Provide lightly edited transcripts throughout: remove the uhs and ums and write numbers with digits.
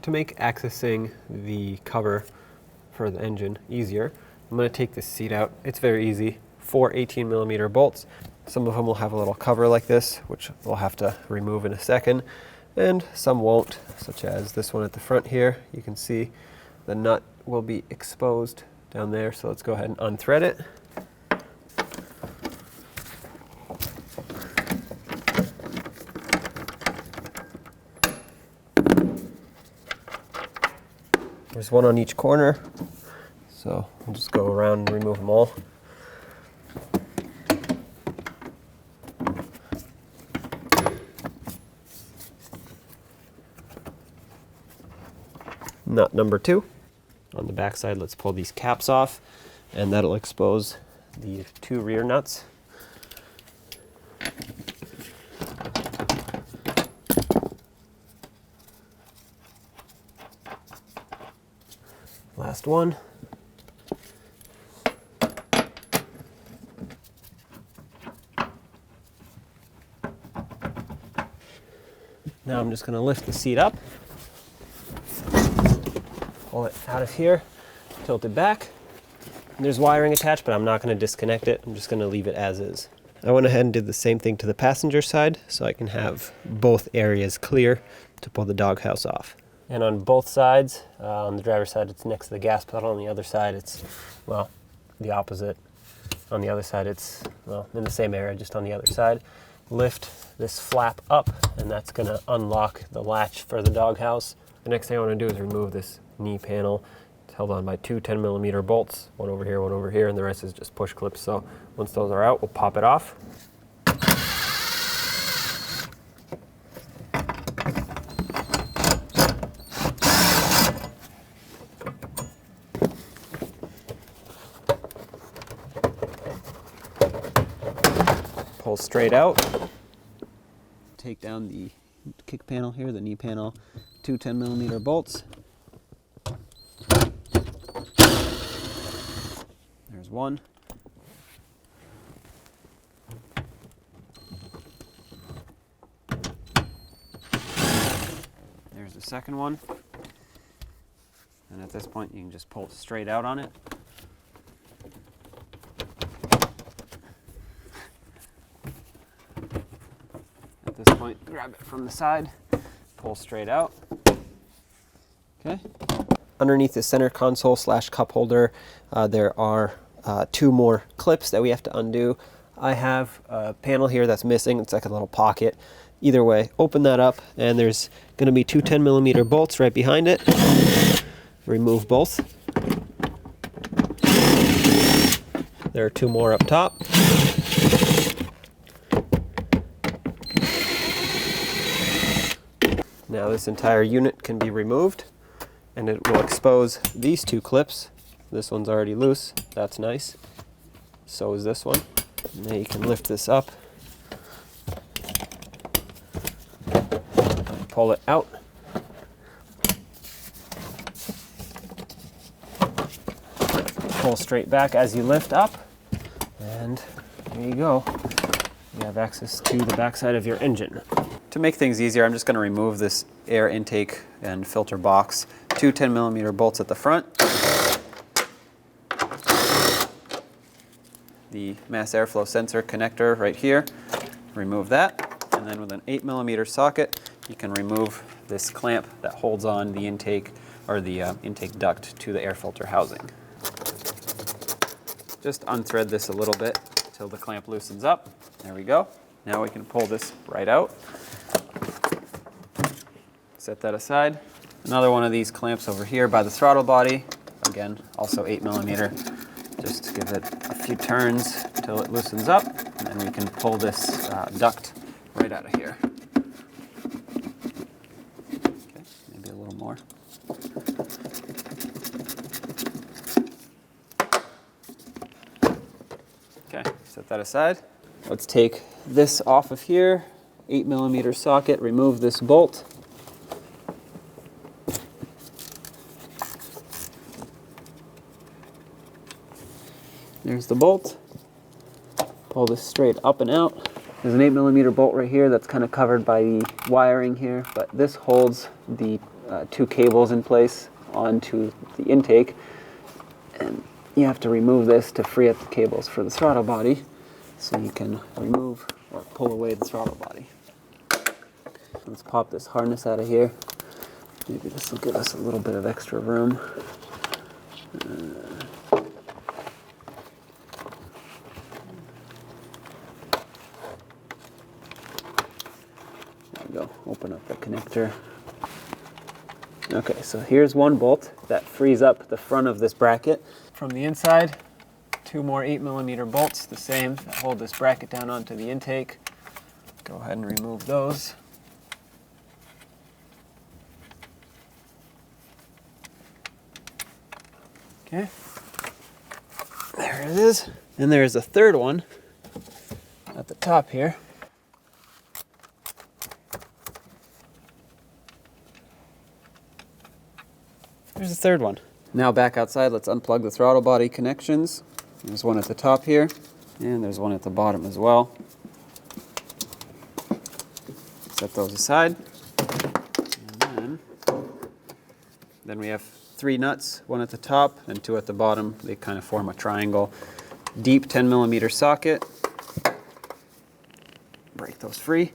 To make accessing the cover for the engine easier, I'm going to take this seat out. It's very easy. 4 18mm bolts. Some of them will have a little cover like this, which we'll have to remove in a second, and some won't, such as this one at the front here. You can see the nut will be exposed down there, so let's go ahead and unthread it. There's one on each corner, so we'll just go around and remove them all. Nut number 2. On the back side, let's pull these caps off, and that'll expose the 2 rear nuts. Last one. Now I'm just going to lift the seat up, pull it out of here, tilt it back. There's wiring attached, but I'm not going to disconnect it. I'm just going to leave it as is. I went ahead and did the same thing to the passenger side so I can have both areas clear to pull the doghouse off. And on both sides, on the driver's side it's next to the gas pedal, on the other side it's, well, the opposite. On the other side it's, well, in the same area, just on the other side. Lift this flap up, and that's going to unlock the latch for the doghouse. The next thing I want to do is remove this knee panel. It's held on by 2 10mm bolts, one over here, and the rest is just push clips. So once those are out, we'll pop it off. Pull straight out. Take down the kick panel here, the knee panel, 2 10mm bolts. There's one. There's the second one. And at this point you can just pull it straight out on it. At this point, grab it from the side, pull straight out. Okay. Underneath the center console / cup holder, there are 2 more clips that we have to undo. I have a panel here that's missing. It's like a little pocket. Either way, open that up, and there's going to be 2 10mm bolts right behind it. Remove both. There are 2 more up top. Now this entire unit can be removed, and it will expose these 2 clips. This one's already loose. That's nice. So is this one. Now you can lift this up, pull it out. Pull straight back as you lift up, and there you go. You have access to the backside of your engine. To make things easier, I'm just going to remove this air intake and filter box. 2 10mm bolts at the front. The mass airflow sensor connector right here. Remove that. And then with an 8mm socket, you can remove this clamp that holds on the intake, or the intake duct, to the air filter housing. Just unthread this a little bit until the clamp loosens up. There we go. Now we can pull this right out. Set that aside. Another one of these clamps over here by the throttle body. Again, also 8mm. Just give it a few turns until it loosens up, and then we can pull this duct right out of here. Okay, maybe a little more. Okay, set that aside. Let's take this off of here. 8mm socket, remove this bolt. There's the bolt. Pull this straight up and out. There's an 8mm bolt right here that's kind of covered by the wiring here, but this holds the two cables in place onto the intake, and you have to remove this to free up the cables for the throttle body, so you can remove or pull away the throttle body. Let's pop this harness out of here. Maybe this will give us a little bit of extra room. There we go, open up the connector. Okay, so here's one bolt that frees up the front of this bracket. From the inside, two more 8mm bolts, the same, that hold this bracket down onto the intake. Go ahead and remove those. Okay, there it is. And there's a third one at the top here. There's a third one. Now back outside, let's unplug the throttle body connections. There's one at the top here, and there's one at the bottom as well. Set those aside. And then we have 3 nuts, one at the top and 2 at the bottom. They kind of form a triangle. Deep 10mm socket. Break those free.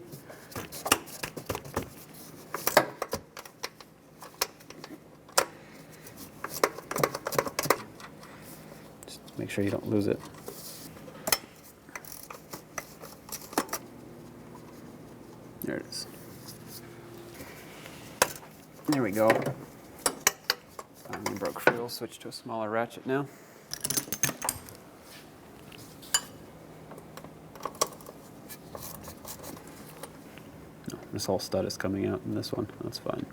Just make sure you don't lose it. There it is. There we go. Finally broke free. We'll switch to a smaller ratchet now. No, this whole stud is coming out in this one. That's fine.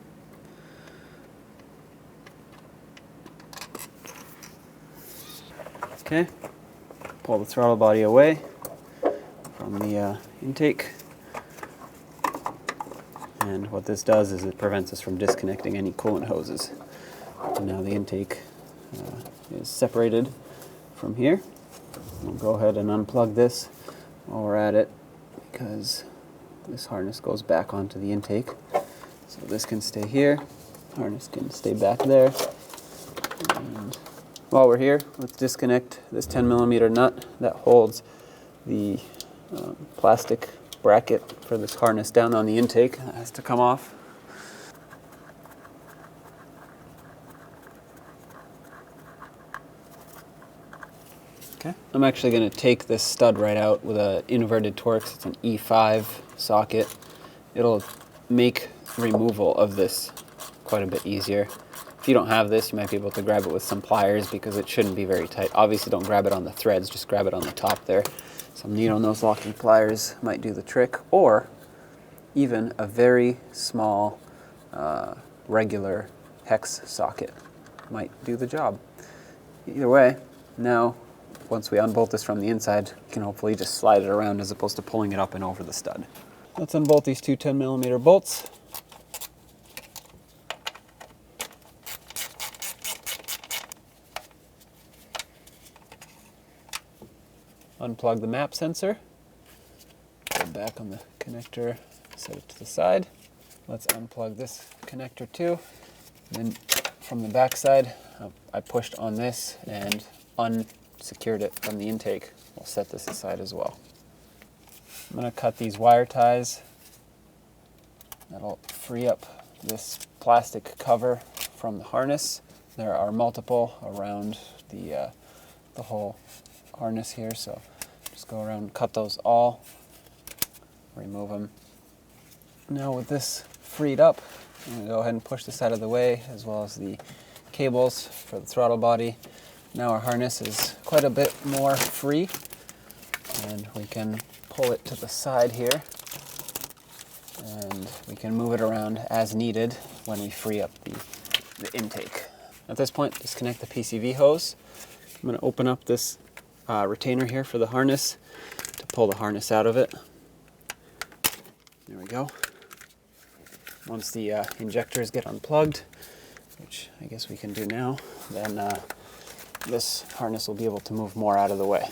Okay. Pull the throttle body away from the intake. And what this does is it prevents us from disconnecting any coolant hoses. And now the intake is separated from here. We'll go ahead and unplug this while we're at it, because this harness goes back onto the intake. So this can stay here, harness can stay back there. And while we're here, let's disconnect this 10mm nut that holds the plastic bracket for this harness down on the intake. That has to come off. Okay. I'm actually going to take this stud right out with an inverted Torx. It's an E5 socket. It'll make removal of this quite a bit easier. If you don't have this, you might be able to grab it with some pliers because it shouldn't be very tight. Obviously don't grab it on the threads, just grab it on the top there. Some needle-nose locking pliers might do the trick, or even a very small regular hex socket might do the job. Either way, now once we unbolt this from the inside, you can hopefully just slide it around as opposed to pulling it up and over the stud. Let's unbolt these two 10mm bolts. Unplug the map sensor. Go back on the connector, set it to the side. Let's unplug this connector too. Then from the back side, I pushed on this and unsecured it from the intake. We'll set this aside as well. I'm going to cut these wire ties. That'll free up this plastic cover from the harness. There are multiple around the whole harness here, so just go around and cut those all, remove them. Now with this freed up, I'm going to go ahead and push this out of the way, as well as the cables for the throttle body. Now our harness is quite a bit more free, and we can pull it to the side here, and we can move it around as needed when we free up the intake. At this point, disconnect the PCV hose. I'm going to open up this retainer here for the harness to pull the harness out of it. There we go. Once the injectors get unplugged, which I guess we can do now, then this harness will be able to move more out of the way.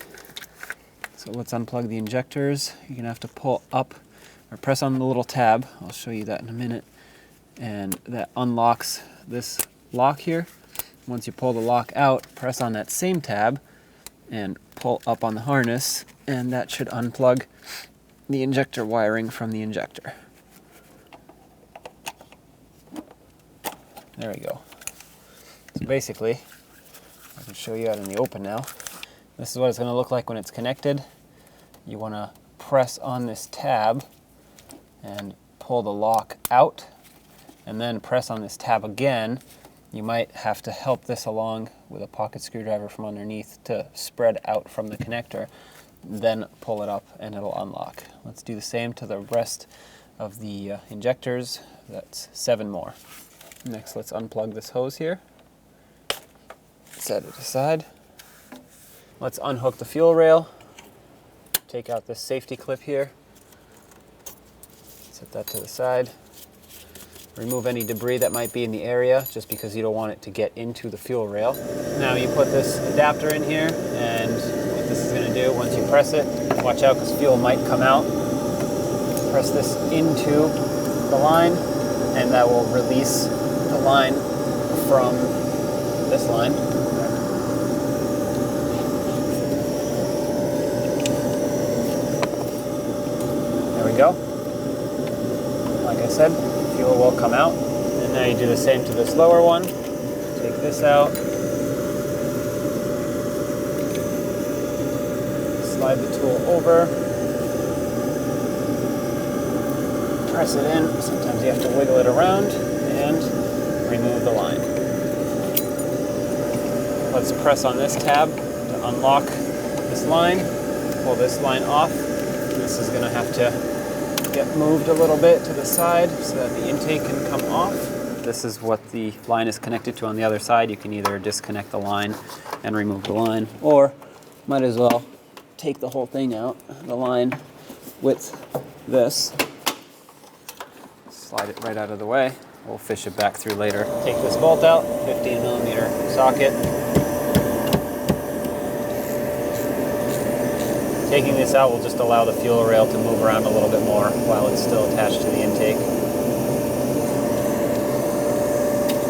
So let's unplug the injectors. You're going to have to pull up or press on the little tab. I'll show you that in a minute. and that unlocks this lock here. Once you pull the lock out, press on that same tab and pull up on the harness, and that should unplug the injector wiring from the injector. There we go. So basically, I can show you out in the open now. This is what it's going to look like when it's connected. You want to press on this tab and pull the lock out, and then press on this tab again. You might have to help this along with a pocket screwdriver from underneath to spread out from the connector. Then pull it up and it'll unlock. Let's do the same to the rest of the injectors. That's 7 more. Next, let's unplug this hose here. Set it aside. Let's unhook the fuel rail. Take out this safety clip here. Set that to the side. Remove any debris that might be in the area, just because you don't want it to get into the fuel rail. Now you put this adapter in here, and what this is going to do, once you press it, watch out because fuel might come out. Press this into the line, and that will release the line from this line. There we go. Like I said, fuel will come out. And now you do the same to this lower one. Take this out. Slide the tool over. Press it in. Sometimes you have to wiggle it around and remove the line. Let's press on this tab to unlock this line. Pull this line off. This is going to have to get moved a little bit to the side so that the intake can come off. This is what the line is connected to on the other side. You can either disconnect the line and remove the line, or might as well take the whole thing out, the line with this. Slide it right out of the way. We'll fish it back through later. Take this bolt out, 15mm socket. Taking this out will just allow the fuel rail to move around a little bit more while it's still attached to the intake.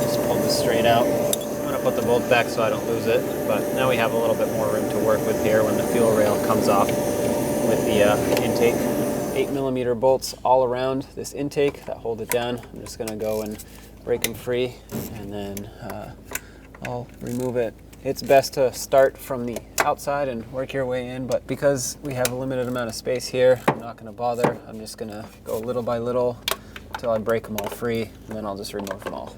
Just pull this straight out. I'm going to put the bolt back so I don't lose it, but now we have a little bit more room to work with here when the fuel rail comes off with the intake. 8mm bolts all around this intake that hold it down. I'm just going to go and break them free, and then I'll remove it. It's best to start from the outside and work your way in, but because we have a limited amount of space here, I'm not going to bother. I'm just going to go little by little until I break them all free, and then I'll just remove them all.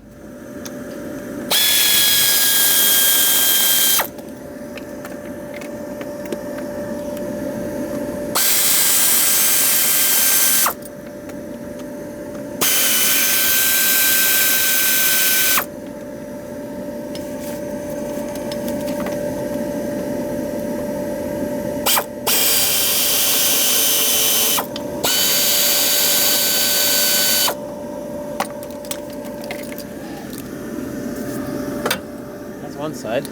One side.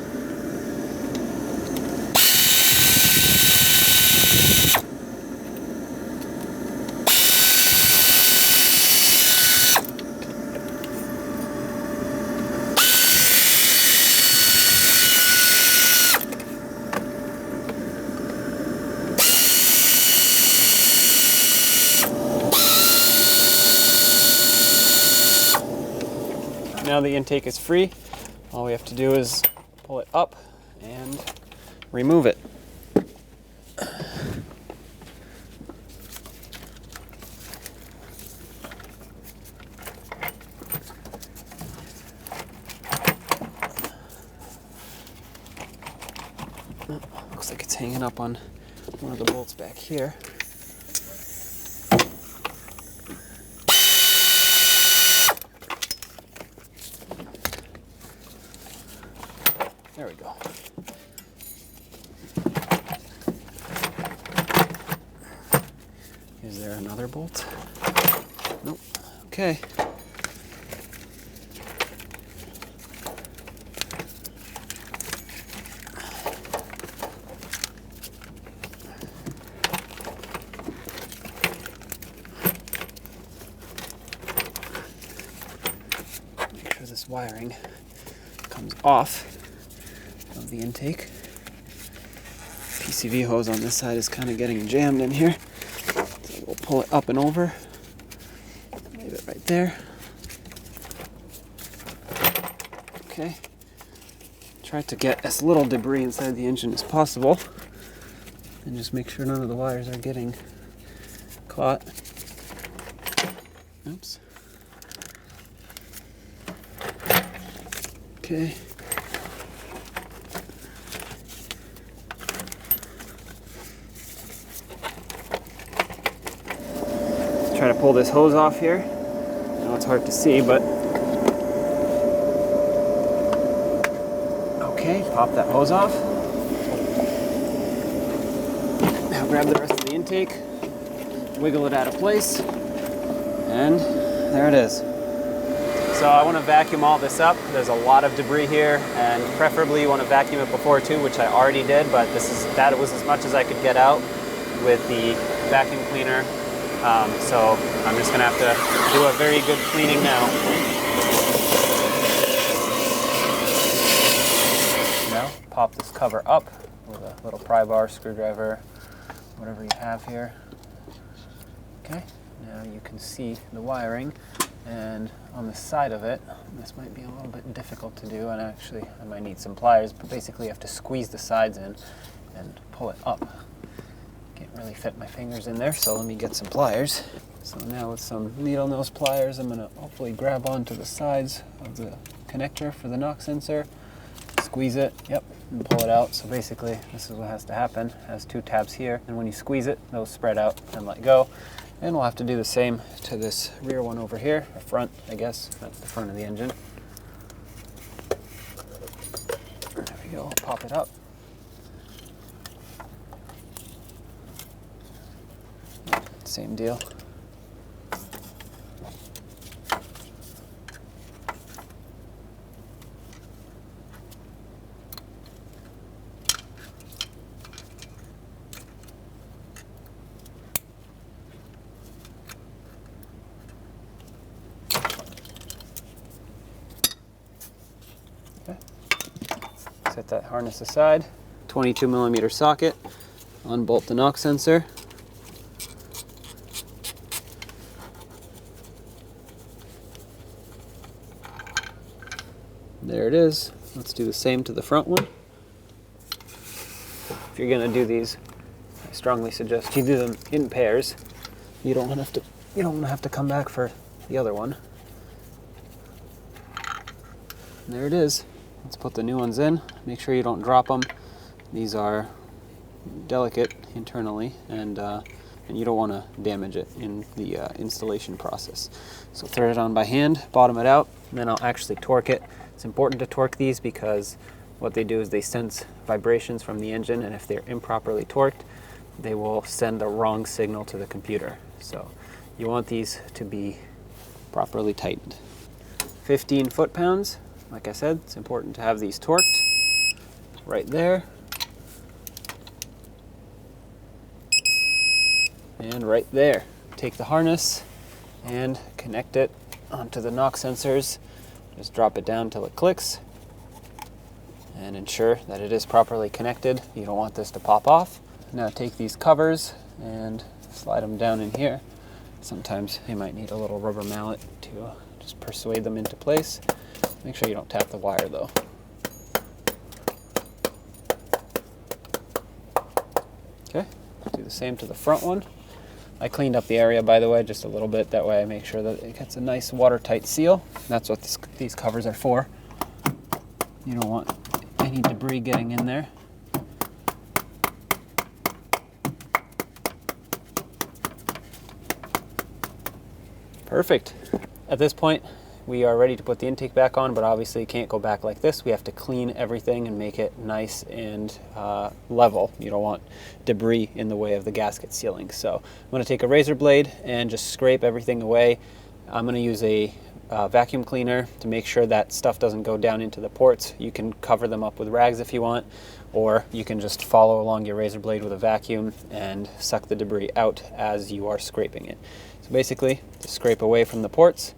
Now the intake is free. All we have to do is pull it up and remove it. Looks like it's hanging up on one of the bolts back here. There we go. Is there another bolt? Nope. Okay. this wiring comes off of the intake. Pcv hose on this side is kind of getting jammed in here. So we'll pull it up and over. Leave it right there. Okay. Try to get as little debris inside the engine as possible. And just make sure none of the wires are getting caught. Oops. Okay. Try to pull this hose off here. I know it's hard to see, but okay, pop that hose off. Now grab the rest of the intake, wiggle it out of place, and there it is. So I want to vacuum all this up. There's a lot of debris here, and preferably you want to vacuum it before too, which I already did, but that was as much as I could get out with the vacuum cleaner. So I'm just going to have to do a very good cleaning now. Now pop this cover up with a little pry bar, screwdriver, whatever you have here. Okay, now you can see the wiring, and on the side of it, this might be a little bit difficult to do, and actually I might need some pliers, but basically you have to squeeze the sides in and pull it up. Can't really fit my fingers in there, so let me get some pliers. So now with some needle nose pliers, I'm going to hopefully grab onto the sides of the connector for the knock sensor, squeeze it, yep, and pull it out. So basically this is what has to happen. It has two tabs here, and when you squeeze it, those spread out and let go. And we'll have to do the same to this rear one over here, or front, I guess. That's the front of the engine. There we go, pop it up. Same deal. Okay. Set that harness aside. 22mm socket. Unbolt the knock sensor. There it is. Let's do the same to the front one. If you're going to do these, I strongly suggest you do them in pairs. You don't want to have to come back for the other one. And there it is. Let's put the new ones in. Make sure you don't drop them. These are delicate internally, and you don't want to damage it in the installation process. So thread it on by hand, bottom it out, and then I'll actually torque it. It's important to torque these because what they do is they sense vibrations from the engine, and if they're improperly torqued, they will send the wrong signal to the computer. So you want these to be properly tightened. 15 foot-pounds. Like I said, it's important to have these torqued right there and right there. Take the harness and connect it onto the knock sensors. Just drop it down till it clicks and ensure that it is properly connected. You don't want this to pop off. Now take these covers and slide them down in here. Sometimes you might need a little rubber mallet to just persuade them into place. Make sure you don't tap the wire though. Okay, do the same to the front one. I cleaned up the area, by the way, just a little bit. That way I make sure that it gets a nice watertight seal. That's what these covers are for. You don't want any debris getting in there. Perfect. At this point, we are ready to put the intake back on, but obviously it can't go back like this. We have to clean everything and make it nice and level. You don't want debris in the way of the gasket sealing. So I'm going to take a razor blade and just scrape everything away. I'm going to use a vacuum cleaner to make sure that stuff doesn't go down into the ports. You can cover them up with rags if you want, or you can just follow along your razor blade with a vacuum and suck the debris out as you are scraping it. So basically, just scrape away from the ports,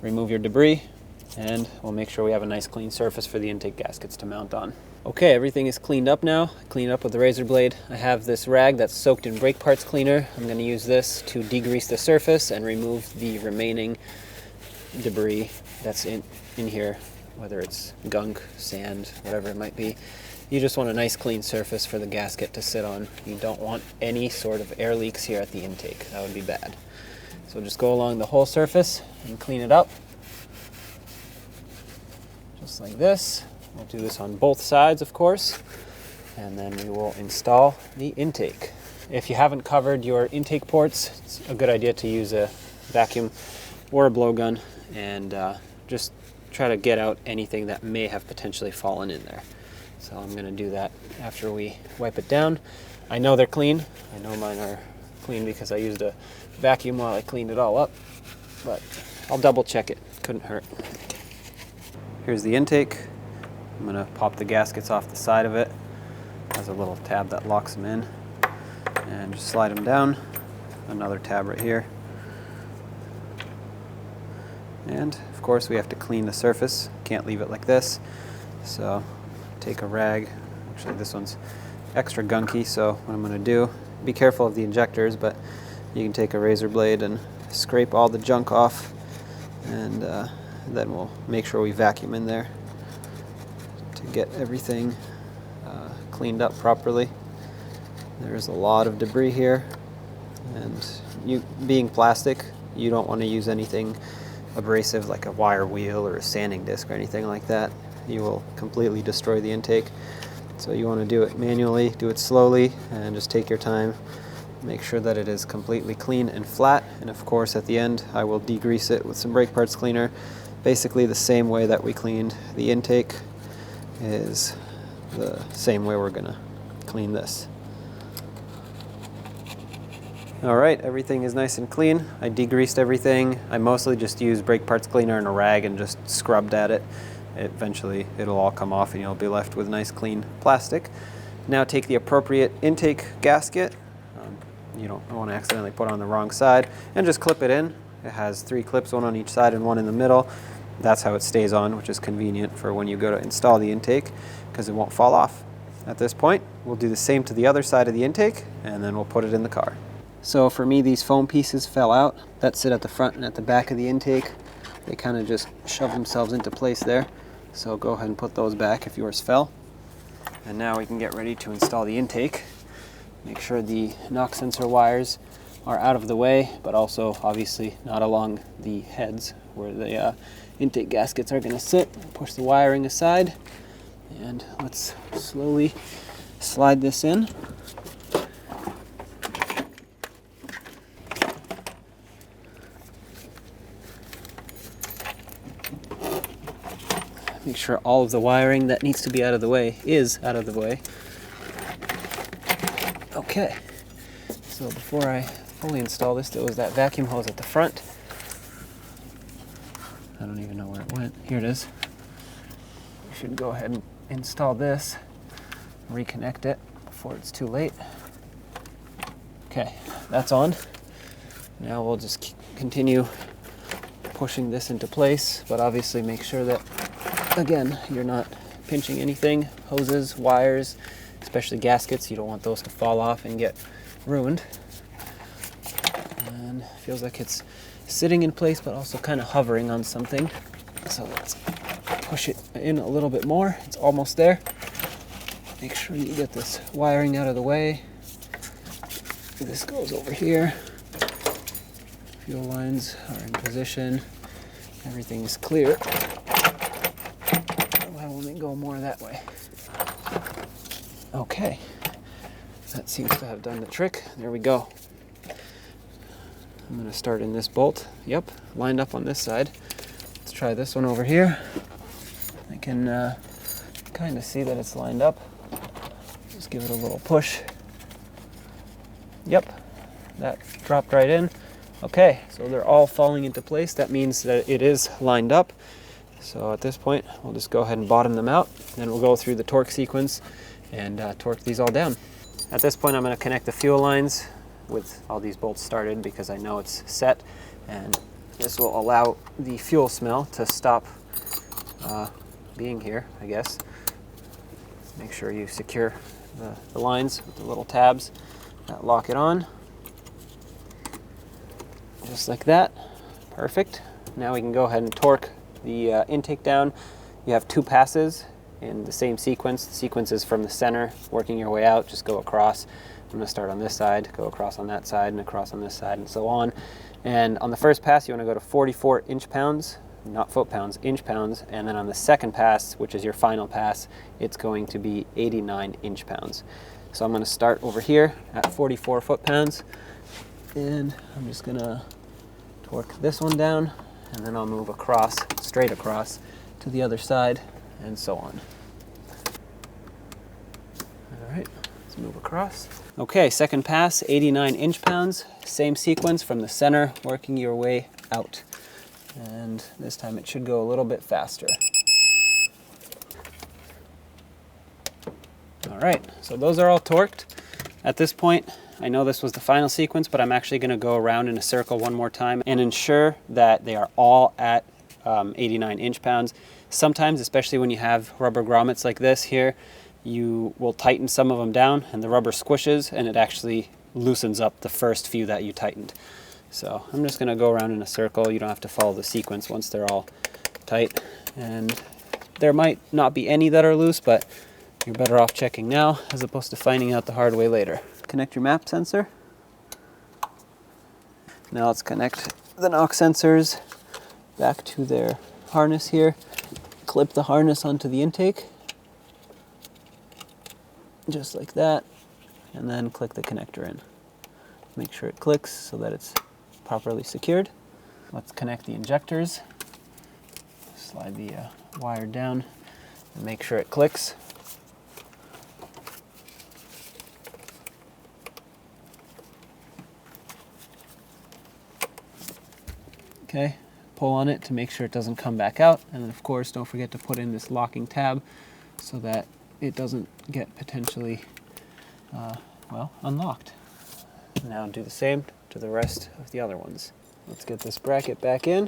remove your debris, and we'll make sure we have a nice clean surface for the intake gaskets to mount on. Okay, everything is cleaned up now. Cleaned up with the razor blade. I have this rag that's soaked in brake parts cleaner. I'm going to use this to degrease the surface and remove the remaining debris that's in here, whether it's gunk, sand, whatever it might be. You just want a nice clean surface for the gasket to sit on. You don't want any sort of air leaks here at the intake. That would be bad. So just go along the whole surface and clean it up. Just like this. We'll do this on both sides, of course, and then we will install the intake. If you haven't covered your intake ports, it's a good idea to use a vacuum or a blowgun and just try to get out anything that may have potentially fallen in there. So I'm going to do that after we wipe it down. I know they're clean. I know mine are clean because I used a vacuum while I cleaned it all up, but I'll double check it. Couldn't hurt. Here's the intake. I'm going to pop the gaskets off the side of it. There's a little tab that locks them in. And just slide them down. Another tab right here. And of course we have to clean the surface. Can't leave it like this. So take a rag. Actually this one's extra gunky, so what I'm going to do, be careful of the injectors, but you can take a razor blade and scrape all the junk off, and then we'll make sure we vacuum in there to get everything cleaned up properly. There's a lot of debris here, and being plastic, you don't want to use anything abrasive like a wire wheel or a sanding disc or anything like that. You will completely destroy the intake. So you want to do it manually, do it slowly, and just take your time. Make sure that it is completely clean and flat, and of course at the end I will degrease it with some brake parts cleaner. Basically the same way that we cleaned the intake is the same way we're going to clean this. Alright, everything is nice and clean. I degreased everything. I mostly just used brake parts cleaner and a rag and just scrubbed at it. Eventually it'll all come off and you'll be left with nice clean plastic. Now take the appropriate intake gasket. You don't want to accidentally put it on the wrong side, and just clip it in. It has 3 clips, one on each side and one in the middle. That's how it stays on, which is convenient for when you go to install the intake because it won't fall off. At this point, we'll do the same to the other side of the intake, and then we'll put it in the car. So for me, these foam pieces fell out that sit at the front and at the back of the intake. They kind of just shove themselves into place there. So go ahead and put those back if yours fell. And now we can get ready to install the intake. Make sure the knock sensor wires are out of the way, but also obviously not along the heads where the intake gaskets are going to sit. Push the wiring aside, and let's slowly slide this in. Make sure all of the wiring that needs to be out of the way is out of the way. Okay, so before I fully install this, there was that vacuum hose at the front. I don't even know where it went. Here it is. We should go ahead and install this, reconnect it before it's too late. Okay, that's on. Now we'll just continue pushing this into place, but obviously make sure that, again, you're not pinching anything, hoses, wires, especially gaskets. You don't want those to fall off and get ruined. And it feels like it's sitting in place but also kind of hovering on something. So let's push it in a little bit more. It's almost there. Make sure you get this wiring out of the way. This goes over here. Fuel lines are in position. Everything is clear. I will go more that way. Okay, that seems to have done the trick. There we go. I'm going to start in this bolt. Yep, lined up on this side. Let's try this one over here. I can kind of see that it's lined up. Just give it a little push. Yep, that dropped right in. Okay, so they're all falling into place. That means that it is lined up. So at this point, we'll just go ahead and bottom them out. Then we'll go through the torque sequence and torque these all down. At this point, I'm going to connect the fuel lines with all these bolts started because I know it's set, and this will allow the fuel smell to stop being here, I guess. Make sure you secure the lines with the little tabs that lock it on. Just like that. Perfect. Now we can go ahead and torque the intake down. You have 2 passes in the same sequence. The sequence is from the center, working your way out, just go across. I'm going to start on this side, go across on that side, and across on this side, and so on. And on the first pass, you want to go to 44 inch-pounds, not foot-pounds, inch-pounds. And then on the second pass, which is your final pass, it's going to be 89 inch-pounds. So I'm going to start over here at 44 foot-pounds. And I'm just going to torque this one down, and then I'll move across, straight across, to the other side, and so on. All right, let's move across. Okay, second pass, 89 inch-pounds. Same sequence from the center, working your way out. And this time it should go a little bit faster. All right, so those are all torqued. At this point, I know this was the final sequence, but I'm actually going to go around in a circle one more time and ensure that they are all at 89 inch-pounds. Sometimes, especially when you have rubber grommets like this here, you will tighten some of them down and the rubber squishes and it actually loosens up the first few that you tightened. So I'm just going to go around in a circle. You don't have to follow the sequence once they're all tight. And there might not be any that are loose, but you're better off checking now as opposed to finding out the hard way later. Connect your map sensor. Now let's connect the knock sensors back to their harness here. Clip the harness onto the intake, just like that, and then click the connector in. Make sure it clicks so that it's properly secured. Let's connect the injectors. Slide the wire down and make sure it clicks. Okay, pull on it to make sure it doesn't come back out, and then of course don't forget to put in this locking tab so that it doesn't get potentially well, unlocked. Now do the same to the rest of the other ones. Let's get this bracket back in.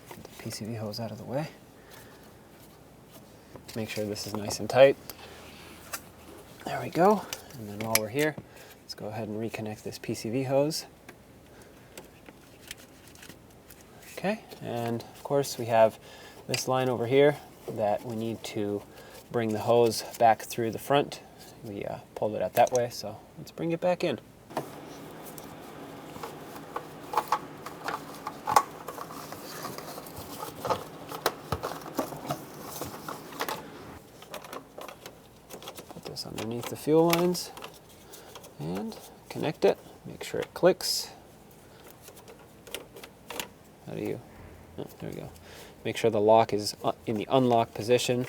Get the PCV hose out of the way. Make sure this is nice and tight. There we go. And then while we're here, let's go ahead and reconnect this PCV hose. Okay, and of course we have this line over here that we need to bring the hose back through the front. We pulled it out that way, so let's bring it back in. Put this underneath the fuel lines and connect it. Make sure it clicks. How do you? Oh, there we go. Make sure the lock is in the unlock position.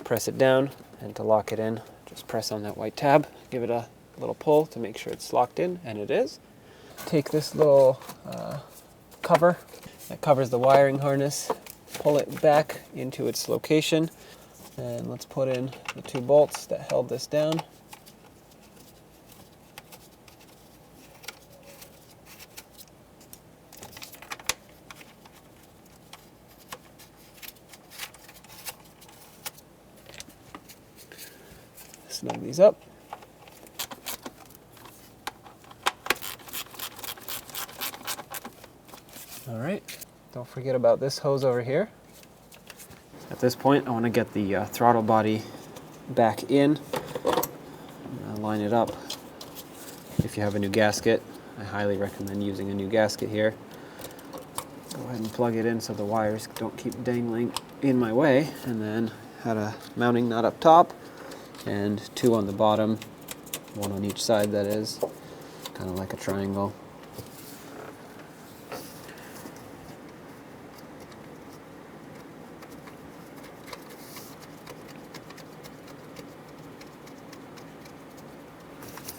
Press it down, and to lock it in, just press on that white tab. Give it a little pull to make sure it's locked in, and it is. Take this little cover that covers the wiring harness, pull it back into its location, and let's put in the 2 bolts that held this down. Snug these up. All right, don't forget about this hose over here. At this point, I want to get the throttle body back in. Line it up. If you have a new gasket, I highly recommend using a new gasket here. Go ahead and plug it in so the wires don't keep dangling in my way, and then had a mounting nut up top and 2 on the bottom, 1 on each side, that is, kind of like a triangle.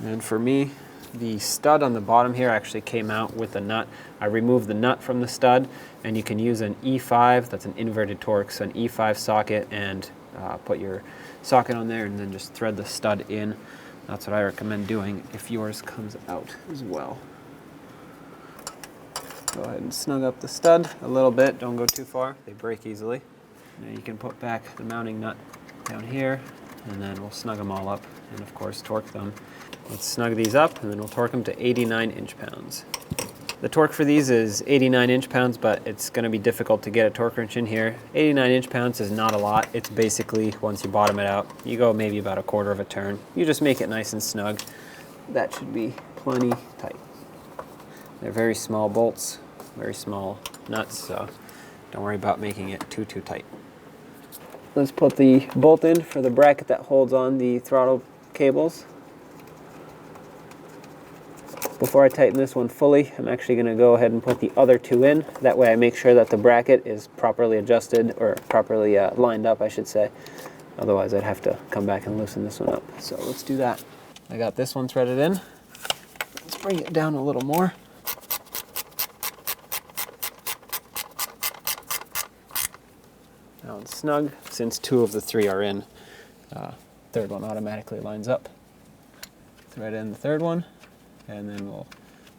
And for me, the stud on the bottom here actually came out with a nut. I removed the nut from the stud, and you can use an E5, that's an inverted Torx, so an E5 socket, and put your socket on there and then just thread the stud in. That's what I recommend doing if yours comes out as well. Go ahead and snug up the stud a little bit. Don't go too far. They break easily. Now you can put back the mounting nut down here, and then we'll snug them all up and of course torque them. Let's snug these up and then we'll torque them to 89 inch-pounds. The torque for these is 89 inch-pounds, but it's going to be difficult to get a torque wrench in here. 89 inch-pounds is not a lot. It's basically, once you bottom it out, you go maybe about a quarter of a turn. You just make it nice and snug. That should be plenty tight. They're very small bolts, very small nuts, so don't worry about making it too tight. Let's put the bolt in for the bracket that holds on the throttle cables. Before I tighten this one fully, I'm actually going to go ahead and put the other two in. That way I make sure that the bracket is properly adjusted, or properly lined up, I should say. Otherwise I'd have to come back and loosen this one up. So let's do that. I got this one threaded in. Let's bring it down a little more. Now it's snug. Since 2 of the 3 are in, third one automatically lines up. Thread in the third one, and then we'll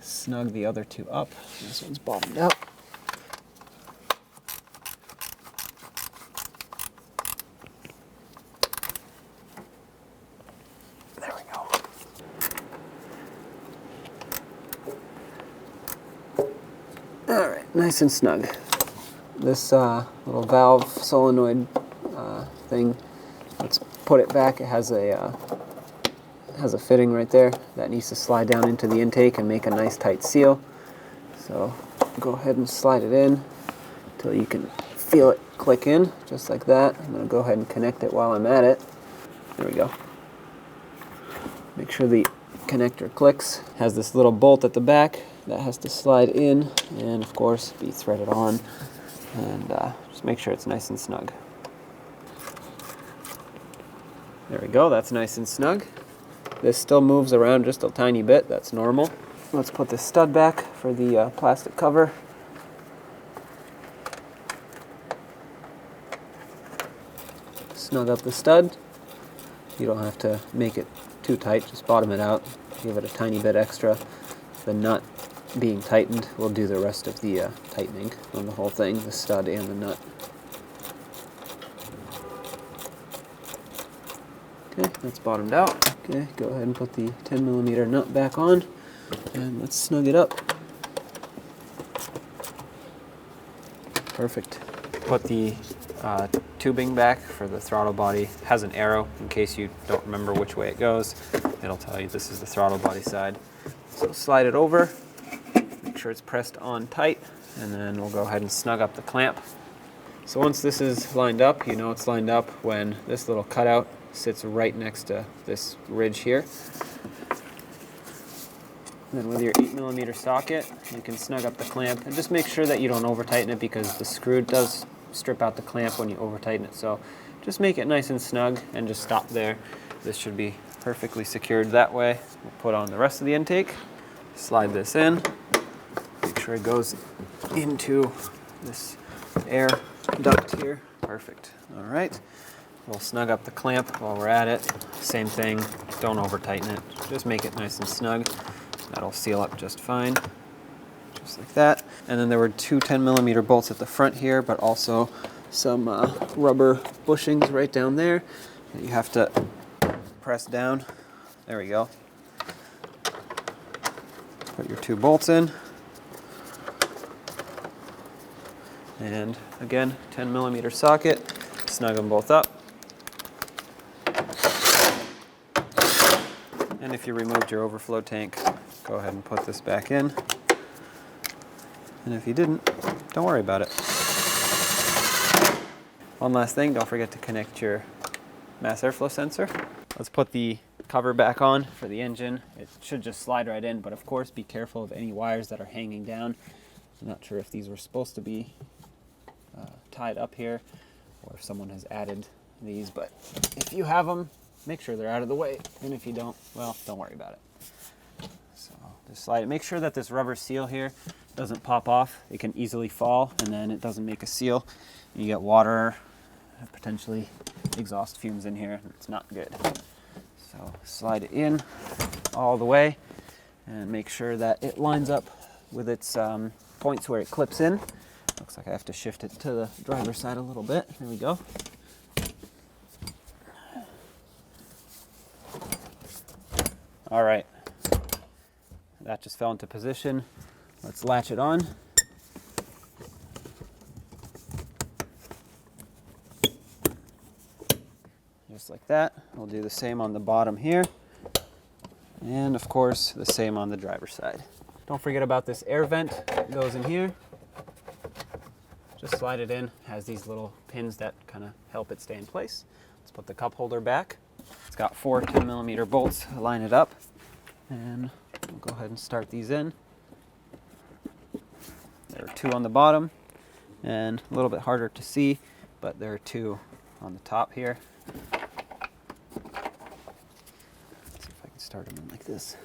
snug the other 2 up. This one's bottomed out. There we go. All right, nice and snug. This little valve solenoid thing, let's put it back. It has a fitting right there that needs to slide down into the intake and make a nice tight seal. So go ahead and slide it in until you can feel it click in, just like that. I'm going to go ahead and connect it while I'm at it. There we go. Make sure the connector clicks. It has this little bolt at the back that has to slide in and of course be threaded on. And just make sure it's nice and snug. There we go, that's nice and snug. This still moves around just a tiny bit, that's normal. Let's put this stud back for the plastic cover. Snug up the stud. You don't have to make it too tight, just bottom it out. Give it a tiny bit extra. The nut being tightened will do the rest of the tightening on the whole thing, the stud and the nut. Okay, that's bottomed out. Okay, go ahead and put the 10mm nut back on, and let's snug it up. Perfect. Put the tubing back for the throttle body. It has an arrow in case you don't remember which way it goes. It'll tell you this is the throttle body side. So slide it over. Make sure it's pressed on tight, and then we'll go ahead and snug up the clamp. So once this is lined up, you know it's lined up when this little cutout sits right next to this ridge here. Then with your 8mm socket, you can snug up the clamp, and just make sure that you don't over tighten it because the screw does strip out the clamp when you over tighten it. So just make it nice and snug and just stop there. This should be perfectly secured that way. We'll put on the rest of the intake, slide this in. Make sure it goes into this air duct here. Perfect. All right. We'll snug up the clamp while we're at it. Same thing. Don't over tighten it. Just make it nice and snug. That'll seal up just fine. Just like that. And then there were 2 10mm bolts at the front here, but also some rubber bushings right down there that you have to press down. There we go. Put your 2 bolts in. And again, 10mm socket, snug them both up. And if you removed your overflow tank, go ahead and put this back in. And if you didn't, don't worry about it. One last thing, don't forget to connect your mass airflow sensor. Let's put the cover back on for the engine. It should just slide right in, but of course be careful of any wires that are hanging down. I'm not sure if these were supposed to be tied up here or if someone has added these, but if you have them, make sure they're out of the way, and if you don't, well, don't worry about it. So just slide it. Make sure that this rubber seal here doesn't pop off. It can easily fall, and then it doesn't make a seal. You get water, potentially exhaust fumes in here. It's not good. So slide it in all the way and make sure that it lines up with its points where it clips in. Looks like I have to shift it to the driver's side a little bit. There we go. All right, that just fell into position. Let's latch it on. Just like that. We'll do the same on the bottom here. And of course, the same on the driver's side. Don't forget about this air vent that goes in here. Just slide it in. It has these little pins that kind of help it stay in place. Let's put the cup holder back. It's got 4 10mm bolts. Line it up. And we'll go ahead and start these in. There are 2 on the bottom. And a little bit harder to see, but there are 2 on the top here. Let's see if I can start them in like this.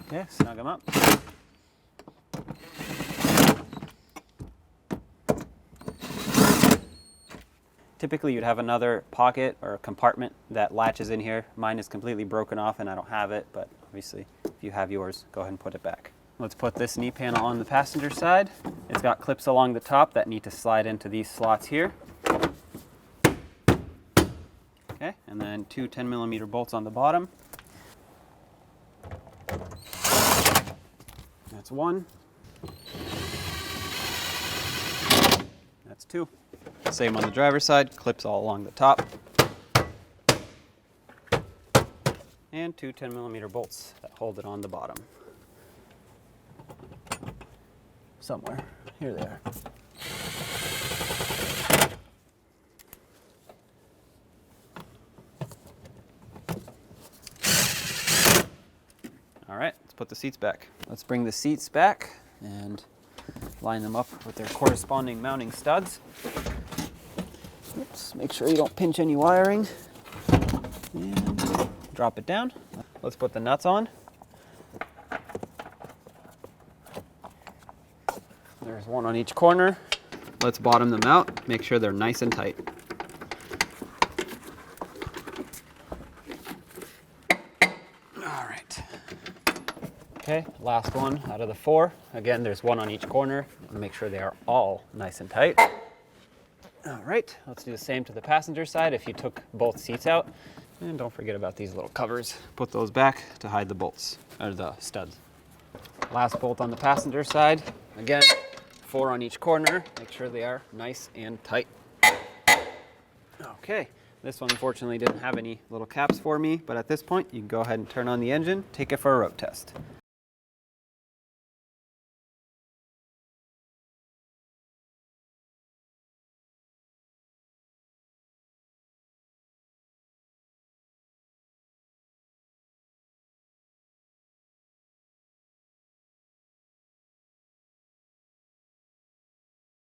Okay, snug them up. Typically you'd have another pocket or a compartment that latches in here. Mine is completely broken off and I don't have it, but obviously if you have yours, go ahead and put it back. Let's put this knee panel on the passenger side. It's got clips along the top that need to slide into these slots here. Okay, and then 2 10mm bolts on the bottom. That's 1. That's 2. Same on the driver's side, clips all along the top. And 2 10mm bolts that hold it on the bottom. Somewhere. Here they are. All right, let's put the seats back. Let's bring the seats back and line them up with their corresponding mounting studs. Oops, make sure you don't pinch any wiring. And drop it down. Let's put the nuts on. There's 1 on each corner. Let's bottom them out. Make sure they're nice and tight. All right. Okay, last one out of the 4. Again, there's 1 on each corner. Make sure they are all nice and tight. All right, let's do the same to the passenger side if you took both seats out. And don't forget about these little covers. Put those back to hide the bolts, or the studs. Last bolt on the passenger side. Again, 4 on each corner. Make sure they are nice and tight. Okay, this one unfortunately didn't have any little caps for me, but at this point you can go ahead and turn on the engine, take it for a road test.